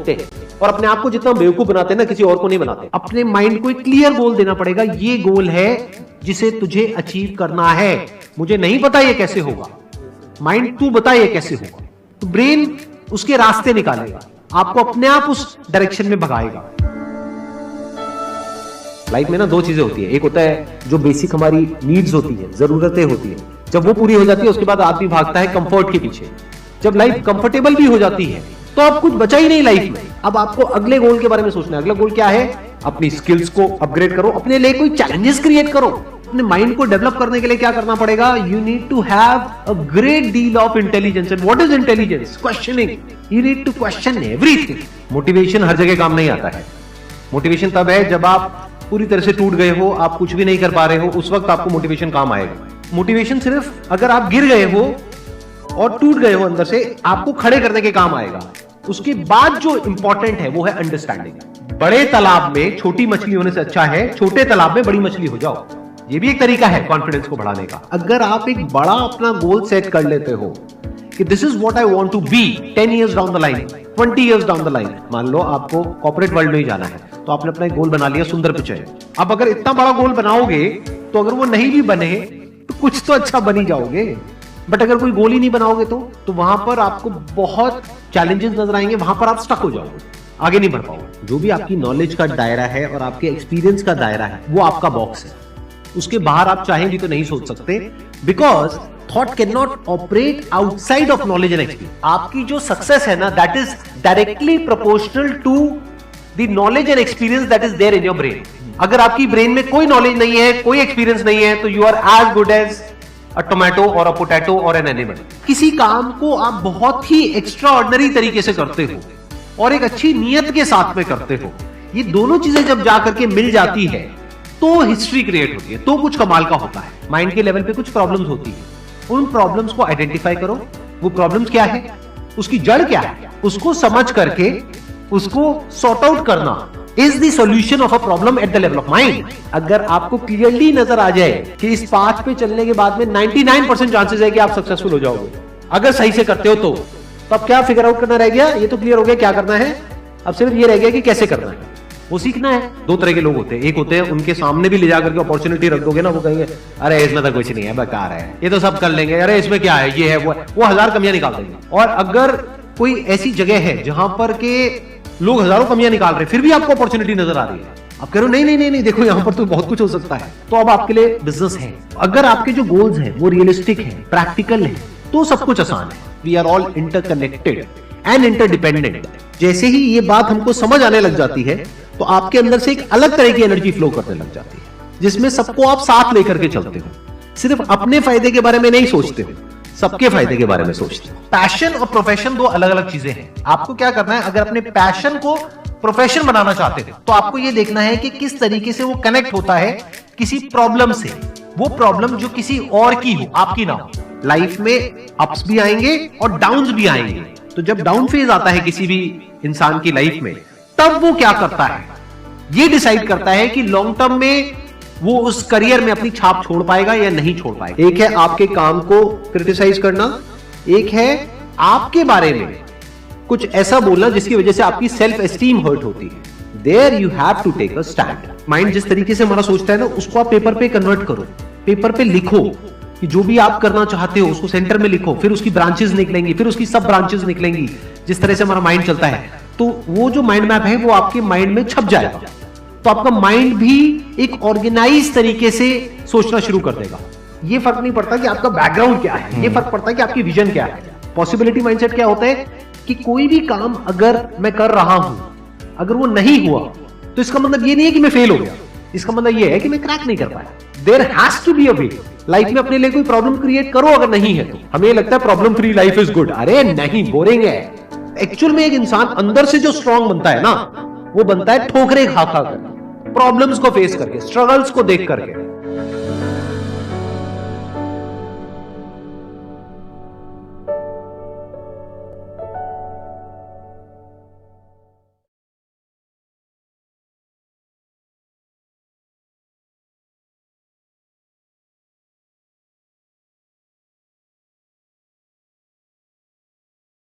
सोचते हैं और अपने आप को जितना बेवकूफ बनाते हैं ना, किसी और को नहीं बनाते। अपने माइंड को एक क्लियर गोल देना पड़ेगा, ये गोल है जिसे तुझे अचीव करना है। मुझे नहीं पता ये कैसे होगा, माइंड तू बता ये कैसे होगा। तो ब्रेन उसके रास्ते निकालेगा, आपको अपने आप उस डायरेक्शन में भगाएगा। लाइफ में ना दो चीजें होती है, एक होता है जो बेसिक हमारी नीड्स होती है, जरूरतें होती है। जब वो पूरी हो जाती है उसके बाद आदमी भागता है कंफर्ट के पीछे। जब लाइफ कंफर्टेबल भी हो जाती है तो अब कुछ बचा ही नहीं लाइफ में। अब आपको अगले गोल के बारे में सोचना है। अगला गोल क्या है? अपनी स्किल्स को अपग्रेड करो, अपने लिए कोई चैलेंजेस क्रिएट करो। अपने माइंड को डेवलप करने के लिए क्या करना पड़ेगा? You need to have a great deal of intelligence. And what is intelligence? Questioning. You need to question everything. Motivation हर जगह काम नहीं आता है। मोटिवेशन तब है जब आप पूरी तरह से टूट गए हो, आप कुछ भी नहीं कर पा रहे हो, उस वक्त आपको मोटिवेशन काम आएगा। मोटिवेशन सिर्फ अगर आप गिर गए हो और टूट गए हो अंदर से, आपको खड़े करने के काम आएगा। उसके बाद जो इंपॉर्टेंट है वो है अंडरस्टैंडिंग। बड़े तालाब में छोटी मछली होने से अच्छा है छोटे तालाब में बड़ी मछली हो जाओ। ये भी एक तरीका है कॉन्फिडेंस को बढ़ाने का। अगर आप एक बड़ा अपना गोल सेट कर लेते हो कि this is what I want to be 10 years down the line, 20 years down the line. मान लो आपको कॉर्पोरेट वर्ल्ड में ही जाना है, तो आपने अपना एक गोल बना लिया सुंदर पिचाई। अब अगर इतना बड़ा गोल बनाओगे तो अगर वो नहीं भी बने तो कुछ तो अच्छा बन ही जाओगे। बट अगर कोई गोल ही नहीं बनाओगे तो वहां पर आपको बहुत चैलेंजेस नजर आएंगे, वहां पर आप स्टक हो जाओगे, आगे नहीं बढ़ पाओगे। जो भी आपकी नॉलेज का दायरा है और आपके एक्सपीरियंस का दायरा है वो आपका बॉक्स है। उसके बाहर आप चाहेंगे तो नहीं सोच सकते, because thought can not operate outside of knowledge and experience. आपकी जो सक्सेस है ना, that is directly proportional to the knowledge and experience that is there in your brain. अगर आपकी ब्रेन में कोई नॉलेज नहीं है, कोई एक्सपीरियंस नहीं है, तो you are as good as a tomato और अ पोटैटो और एन एनिमल। किसी काम को आप बहुत ही एक्स्ट्रा ऑर्डिनरी तरीके से करते हो और एक अच्छी नीयत के साथ में करते हो, ये दोनों चीजें जब जाकर के मिल जाती है तो हिस्ट्री क्रिएट होती है, तो कुछ कमाल का होता है। माइंड के लेवल पे कुछ प्रॉब्लम्स होती है, उन प्रॉब्लम्स को आइडेंटिफाई करो। वो प्रॉब्लम्स क्या है, उसकी जड़ क्या है, उसको समझ करके उसको सॉर्ट आउट करना is the solution of a problem at the level of mind. अगर आपको क्लियरली नजर आ जाए कि इस पाथ पे चलने के बाद में 99% चांसेस है कि आप सक्सेसफुल हो जाओगे अगर सही से करते हो, तो अब क्या फिगर आउट करना रह गया? ये तो क्लियर हो गया क्या करना है, अब सिर्फ ये रह गया कि कैसे करना है, वो सीखना है। दो तरह के लोग होते हैं, एक होते हैं उनके सामने भी ले जाकर के अपॉर्चुनिटी रख दोगे ना, वो कहेंगे अरे इसमें तो कुछ नहीं है, बेकार है, ये तो सब कर लेंगे, अरे इसमें क्या है, ये है वो 1000 कमियां निकाल देंगे। और अगर कोई ऐसी जगह है जहां पर के लोग हजारों कमियां निकाल रहे हैं, फिर भी आपको अपॉर्चुनिटी नजर आ रही है, आप कह रहे हो नहीं नहीं नहीं देखो यहां पर तो बहुत कुछ हो सकता है, तो अब आपके लिए बिजनेस है। अगर आपके जो गोल्स हैं वो रियलिस्टिक है, प्रैक्टिकल है, तो सब कुछ आसान है। We are all interconnected and interdependent. जैसे ही ये बात हमको समझ आने लग जाती है तो आपके अंदर से एक अलग तरह की एनर्जी फ्लो करने लग जाती है, जिसमें सबको आप साथ लेकर के चलते हो। सिर्फ अपने फायदे के बारे में नहीं सोचते हो, सबके फायदे के बारे में सोचते हो। पैशन और प्रोफेशन दो अलग अलग चीजें हैं। आपको क्या करना है, अगर अपने पैशन को प्रोफेशन बनाना चाहते हो तो आपको यह देखना है कि किस तरीके से वो कनेक्ट होता है किसी प्रॉब्लम से। वो प्रॉब्लम जो किसी और की हो, आपकी ना हो। लाइफ में अप्स भी आएंगे और डाउन्स भी आएंगे। तो जब डाउन फेज आता है किसी भी इंसान की लाइफ में, तब वो क्या करता है, ये डिसाइड करता है कि लॉन्ग टर्म में वो उस करियर में अपनी छाप छोड़ पाएगा या नहीं छोड़ पाएगा। एक है आपके काम को क्रिटिसाइज करना, एक है आपके बारे में कुछ ऐसा बोलना जिसकी वजह से आपकी सेल्फ एस्टीम हर्ट होती है। There you have to take a stand. Mind जिस तरीके से हमारा सोचता है ना, उसको आप पेपर पे कन्वर्ट करो, पेपर पे लिखो कि जो भी आप करना चाहते हो उसको सेंटर में लिखो, फिर उसकी ब्रांचेस निकलेंगी, फिर उसकी सब ब्रांचेस निकलेंगी। जिस तरह से हमारा माइंड चलता है, तो वो जो माइंड मैप है वो आपके माइंड में छप जाएगा। तो आपका माइंड भी एक ऑर्गेनाइज तरीके से सोचना शुरू कर देगा। ये फर्क नहीं पड़ता कि आपका बैकग्राउंड क्या है, ये फर्क पड़ता है कि आपकी विजन क्या है। पॉसिबिलिटी माइंडसेट क्या होता है कि कोई भी काम अगर मैं कर रहा हूं, अगर वो नहीं हुआ तो इसका मतलब ये नहीं है कि मैं फेल हो गया, इसका मतलब ये है कि मैं क्रैक नहीं कर पाया। There has to be a way. Life में अपने लिए कोई प्रॉब्लम क्रिएट करो, अगर नहीं है तो। हमें लगता है problem free life is good, अरे नहीं, बोरिंग है। एक्चुअल में एक इंसान अंदर से जो स्ट्रांग बनता है ना, वो बनता है ठोकरे खा खा कर, प्रॉब्लम्स को फेस करके, स्ट्रगल्स को देख करके।